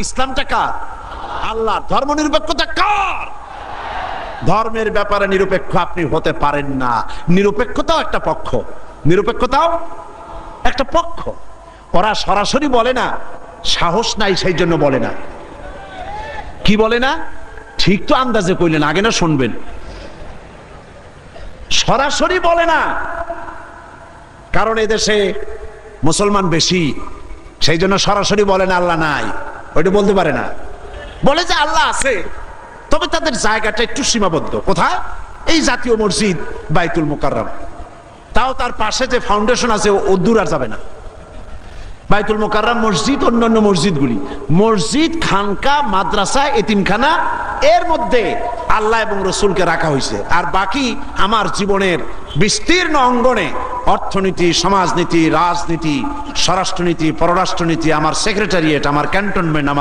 ইসলামটা কার? আল্লাহ। ধর্ম নিরপেক্ষতা কার? ধর্মের ব্যাপারে নিরপেক্ষ আপনি হতে পারেন না। নিরপেক্ষতাও একটা পক্ষ, নিরপেক্ষতাও একটা পক্ষ। ওরা সরাসরি বলে না, সাহস নাই সেই জন্য বলে না। কি বলে না? ঠিক তো আন্দাজে কইলেন, আগে না শুনবেন। সরাসরি বলে না, কারণ এদেশে মুসলমান বেশি, সেই জন্য সরাসরি বলে না আল্লাহ নাই, ওইটা বলতে পারে না। বলে যে আল্লাহ আছে, তবে তাদের জায়গাটা একটু সীমাবদ্ধ। কোথায়? এই জাতীয় মসজিদ বাইতুল মুকাররম, তাও তার পাশে যে ফাউন্ডেশন আছে ও দূর আর যাবে না। বাইতুল মুকাররম মসজিদ, অন্যান্য মসজিদগুলি, মসজিদ, খানকা, মাদ্রাসা, এতিমখানা, এর মধ্যে আল্লাহ এবং রসুলকে রাখা হয়েছে। আর বাকি আমার জীবনের বিস্তীর্ণ অঙ্গনে অর্থনীতি, সমাজনীতি, রাজনীতি, স্বরাষ্ট্রনীতি, পররাষ্ট্রনীতি, আমার সেক্রেটারিয়েট, আমার ক্যান্টনমেন্ট, আমার